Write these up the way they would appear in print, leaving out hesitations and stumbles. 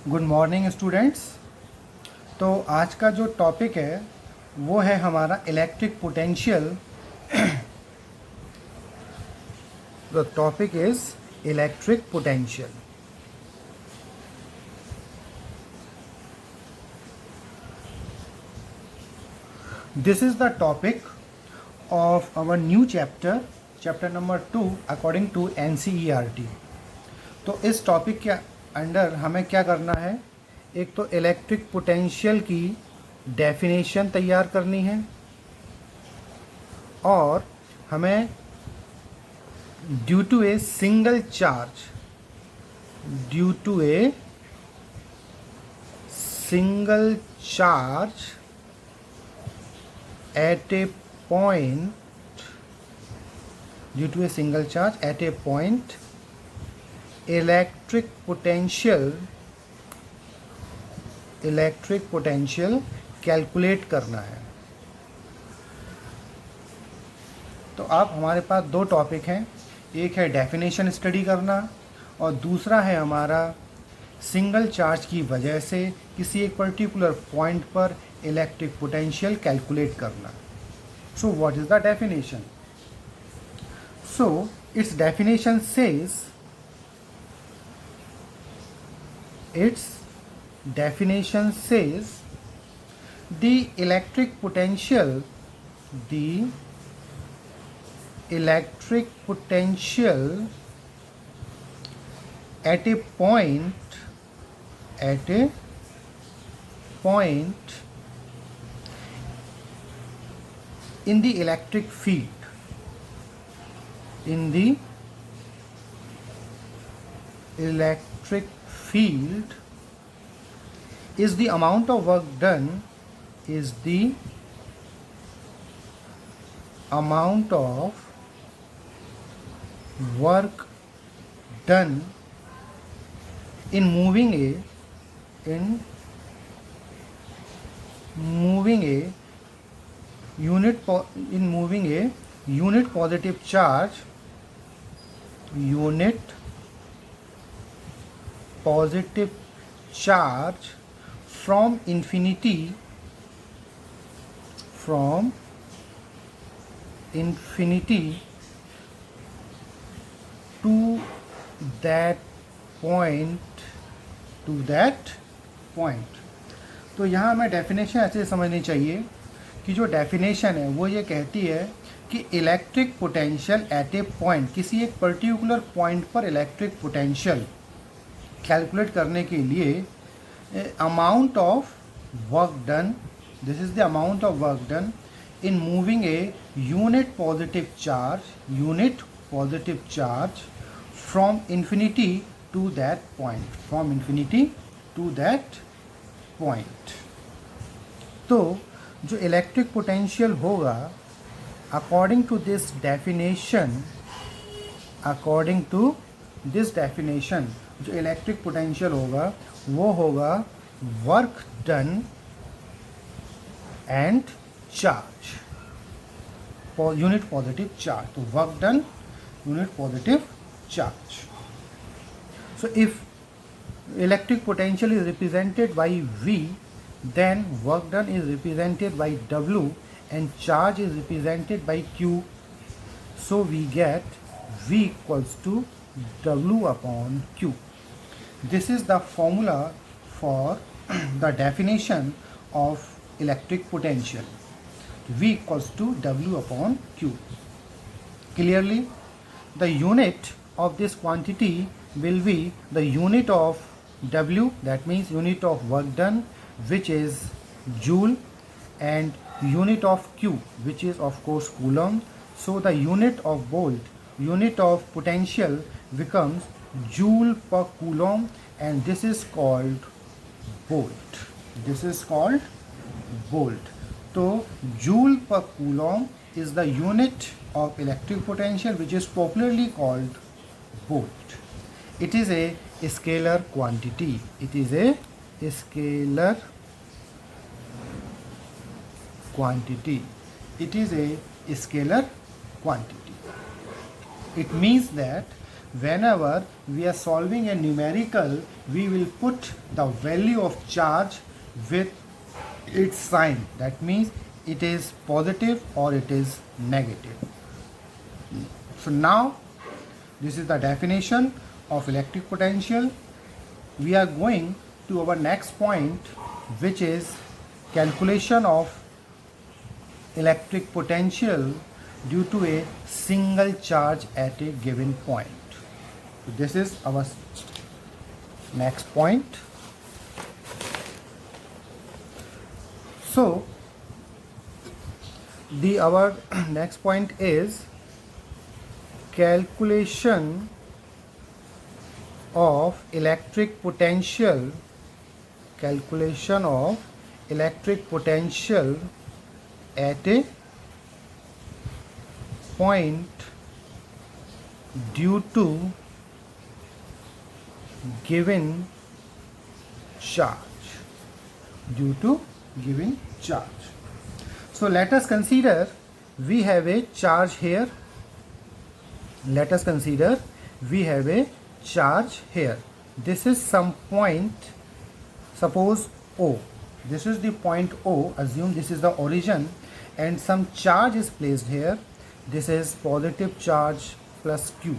Good morning students. तो आज का जो टॉपिक है वो है हमारा electric potential. The topic is electric potential. This is the topic of our new chapter, chapter number 2 according to NCERT। तो इस टॉपिक के अंडर हमें क्या करना है, एक तो इलेक्ट्रिक पोटेंशियल की डेफिनेशन तैयार करनी है और हमें due to a single charge at a point electric potential calculate करना है। तो आप हमारे पास दो टॉपिक हैं, एक है डेफिनेशन स्टडी करना और दूसरा है हमारा सिंगल चार्ज की वजह से किसी एक पर्टिकुलर पॉइंट पर इलेक्ट्रिक पोटेंशियल कैलकुलेट करना। So what is the definition? So it's definition says the electric potential at a point in the electric field is the amount of work done in moving a unit positive charge from infinity to that point। तो यहाँ हमें definition ऐसे समझनी चाहिए कि जो definition है वो ये कहती है कि electric potential at A point, किसी एक पर्टिकुलर पॉइंट पर इलेक्ट्रिक पोटेंशियल कैलकुलेट करने के लिए amount of work done, this is the amount of work done in moving a unit positive charge from infinity to that point। तो जो electric potential होगा according to this definition, जो electric potential होगा वो होगा work done and charge, unit positive charge. तो work done unit positive charge. So if electric potential is represented by V, then work done is represented by W and charge is represented by Q। So we get V equals to W upon Q। This is the formula for the definition of electric potential, V equals to W upon Q। Clearly, the unit of this quantity will be the unit of W, that means unit of work done, which is joule, and unit of Q, which is of course coulomb। So the unit of potential becomes joule per coulomb, and this is called volt। तो joule per coulomb is the unit of electric potential, which is popularly called volt। It is a scalar quantity। It means that whenever we are solving a numerical, we will put the value of charge with its sign. That means it is positive or it is negative. So now this is the definition of electric potential. We are going to our next point, which is calculation of electric potential due to a single charge at a given point. So this is our next point. So our next point is calculation of electric potential at a point due to given charge. So let us consider we have a charge here. This is some point, suppose O. This is the point O. Assume this is the origin and some charge is placed here. This is positive charge plus Q.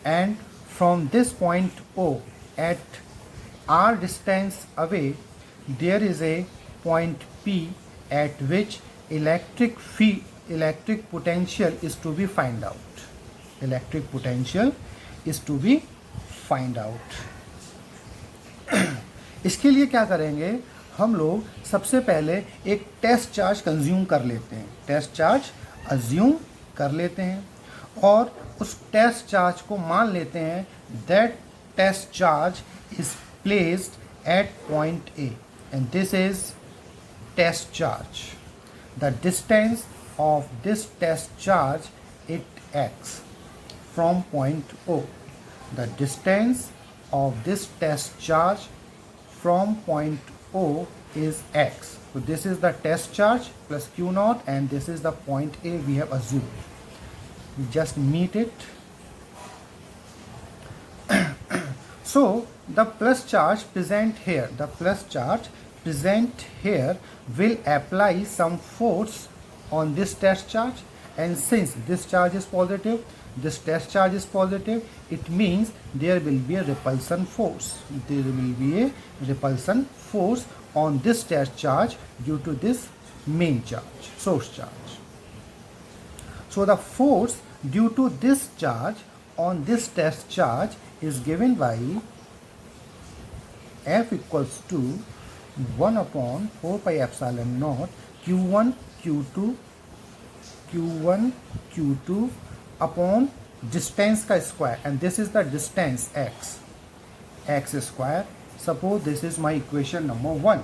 And from this point O, at r distance away, there is a point P at which electric potential is to be find out. इसके लिए क्या करेंगे, हम लोग सबसे पहले एक test charge consume कर लेते हैं और उस टेस्ट चार्ज को मान लेते हैं that test charge is placed at point A and this is test charge. The distance of this test charge it X from point O. The distance of this test charge from point O is x. So this is the test charge plus Q naught and this is the point A we have assumed. We just meet it. So the plus charge present here will apply some force on this test charge, and since this charge is positive, this test charge is positive, it means there will be a repulsion force. On this test charge due to this main charge, source charge. So the force due to this charge on this test charge is given by F equals to 1 upon 4 pi epsilon naught Q1 Q2 upon distance का square, and this is the distance x square. Suppose this is my equation number 1.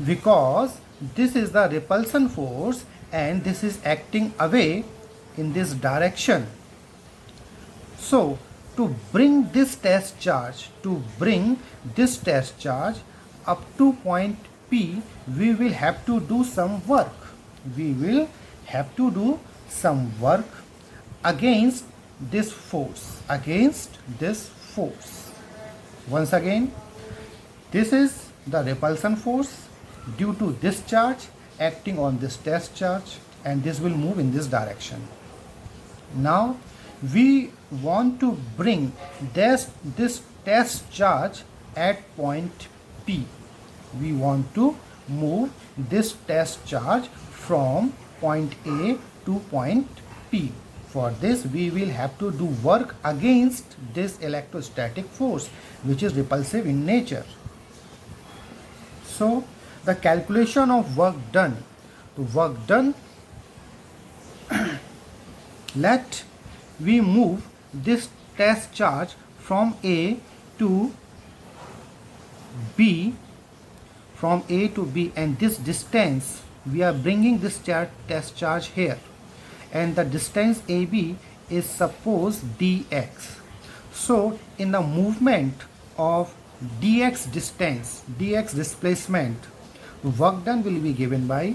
Because this is the repulsion force and this is acting away in this direction. So to bring this test charge up to point P, we will have to do some work. Against this force. Once again, this is the repulsion force due to this charge acting on this test charge, and this will move in this direction. Now we want to bring this test charge at point P. We want to move this test charge from point A to point P. For this we will have to do work against this electrostatic force, which is repulsive in nature. So the calculation of work done. Let we move this test charge from A to B, and this distance we are bringing this test charge here, and the distance AB is suppose dx. So in the movement of dx displacement, work done will be given by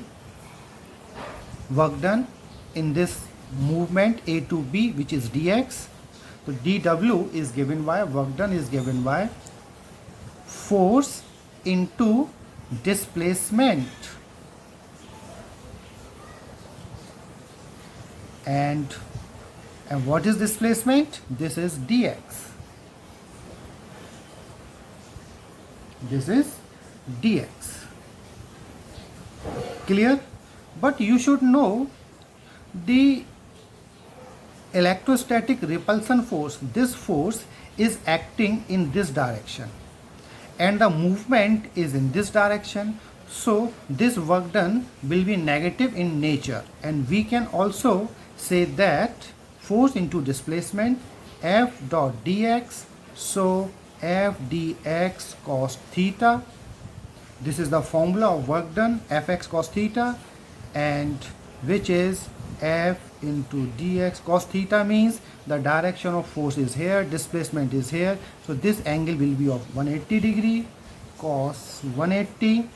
work done in this movement A to B, which is dx. So dw is given by, work done is given by force into displacement, and what is displacement? This is dx. This is dx. Clear? But you should know the electrostatic repulsion force. This force is acting in this direction and the movement is in this direction. So this work done will be negative in nature, and we can also say that force into displacement F dot dx. So F dx cos theta. This is the formula of work done, Fx cos theta, and which is F into dx. Cos theta means the direction of force is here, displacement is here. So this angle will be of 180 degree, cos 180.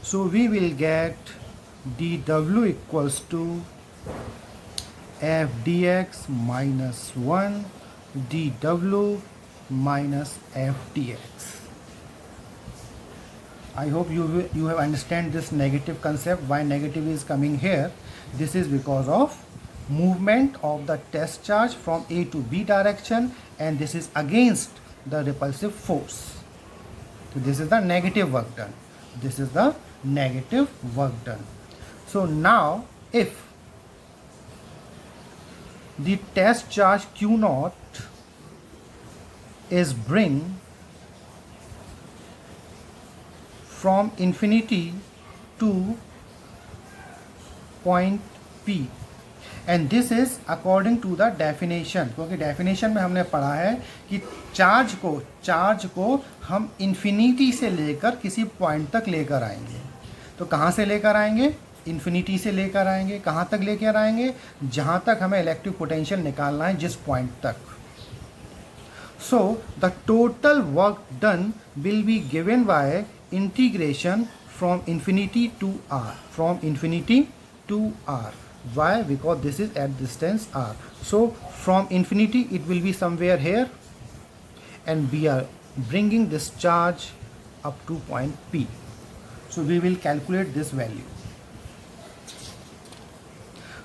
So we will get dw equals to F dx minus 1 dw minus F dx. I hope you have understand this negative concept. Why negative is coming here? This is because of movement of the test charge from A to B direction, and this is against the repulsive force. So this is the negative work done. This is the negative work done. So now if the test charge Q naught is bring from infinity to point P, and this is according to the definition, क्योंकि definition में हमने पढ़ा है कि charge को हम infinity से लेकर किसी पॉइंट तक लेकर आएंगे. तो कहाँ से लेकर आएंगे? इन्फिनिटी से लेकर आएंगे. कहाँ तक लेकर आएंगे? जहाँ तक हमें इलेक्ट्रिक पोटेंशियल निकालना है, जिस पॉइंट तक. So the total work done will be given by integration from infinity to r, from infinity to r. Why? Because this is at distance r. So from infinity it will be somewhere here, and we are bringing this charge up to point P. So we will calculate this value.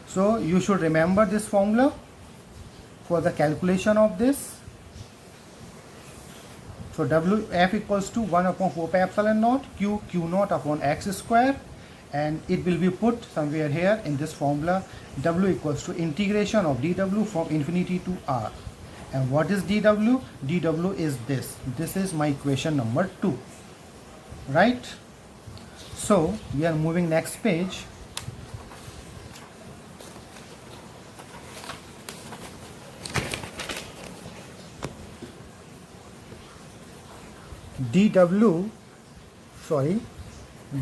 So you should remember this formula for the calculation of this. So Wf equals to 1 upon 4 pi epsilon naught Q naught upon x square, and it will be put somewhere here in this formula. W equals to integration of dw from infinity to r. And what is dw? dw is this. This is my equation number 2. Right? So we are moving next page.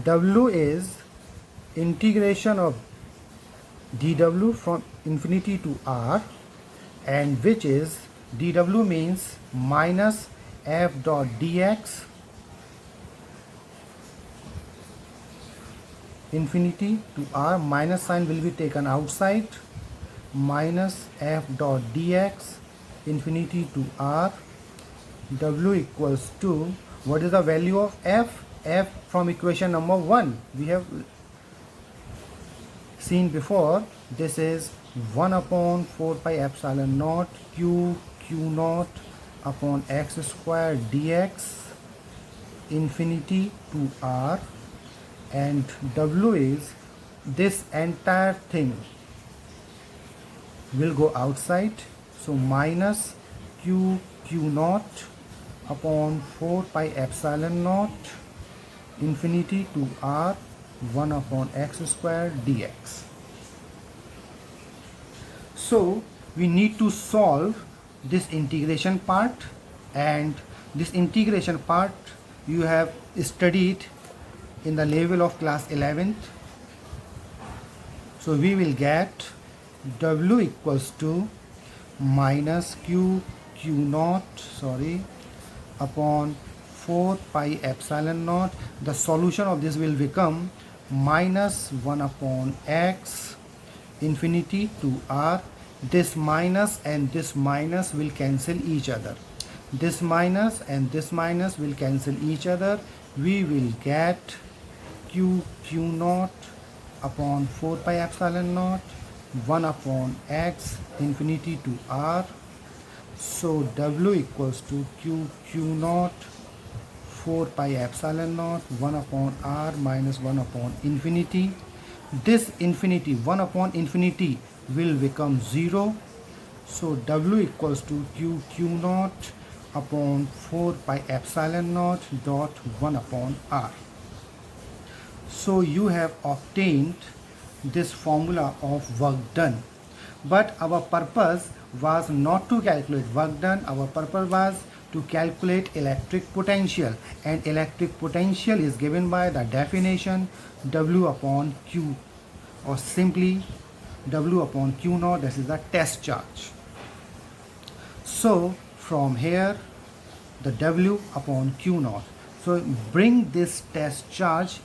W is integration of dw from infinity to r, and which is dw means minus f dot dx infinity to r, minus sign will be taken outside, minus f dot dx infinity to r. W equals to, what is the value of f? F from equation number 1 we have seen before. This is 1 upon 4 pi epsilon naught Q naught upon x square dx infinity to r, and W is this entire thing will go outside. So minus Q naught upon 4 pi epsilon naught infinity to r 1 upon x square dx. So we need to solve this integration part, and this integration part you have studied in the level of class 11th. So we will get W equals to minus Q naught upon 4 pi epsilon naught. The solution of this will become minus 1 upon x infinity to r, this minus and this minus will cancel each other. This minus and this minus will cancel each other. We will get q naught upon 4 pi epsilon naught 1 upon x infinity to r. So W equals to q naught 4 pi epsilon naught 1 upon r minus 1 upon infinity. This infinity 1 upon infinity will become 0. So W equals to q naught upon 4 pi epsilon naught dot 1 upon r. So you have obtained this formula of work done. But our purpose was not to calculate work done. Our purpose was to calculate electric potential, and electric potential is given by the definition W upon Q, or simply W upon Q naught, that is the test charge. So from here the W upon Q naught. So bring this test charge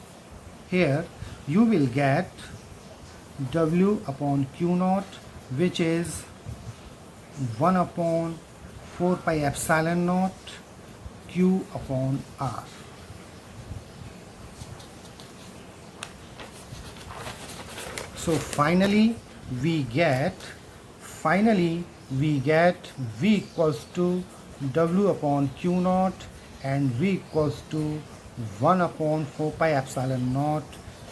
here, you will get W upon Q naught, which is 1 upon 4 pi epsilon naught Q upon R. So finally we get V equals to W upon Q naught and V equals to 1 upon 4 pi epsilon naught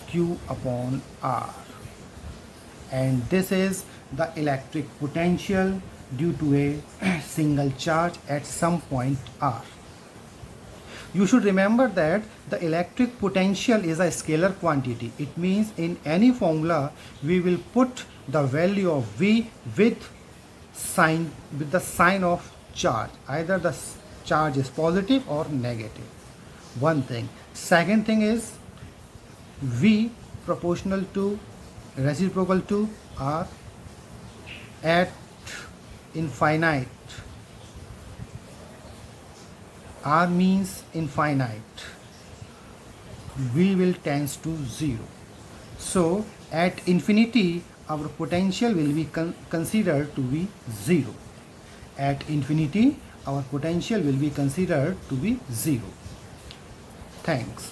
Q upon R. And this is the electric potential due to a single charge at some point R. You should remember that the electric potential is a scalar quantity. It means in any formula we will put the value of V with the sign of charge. Either the charge is positive or negative. One thing. Second thing is V proportional to reciprocal to R at infinite. R means infinite. V will tends to 0. So at infinity our potential will be considered to be 0. At infinity our potential will be considered to be 0. Thanks.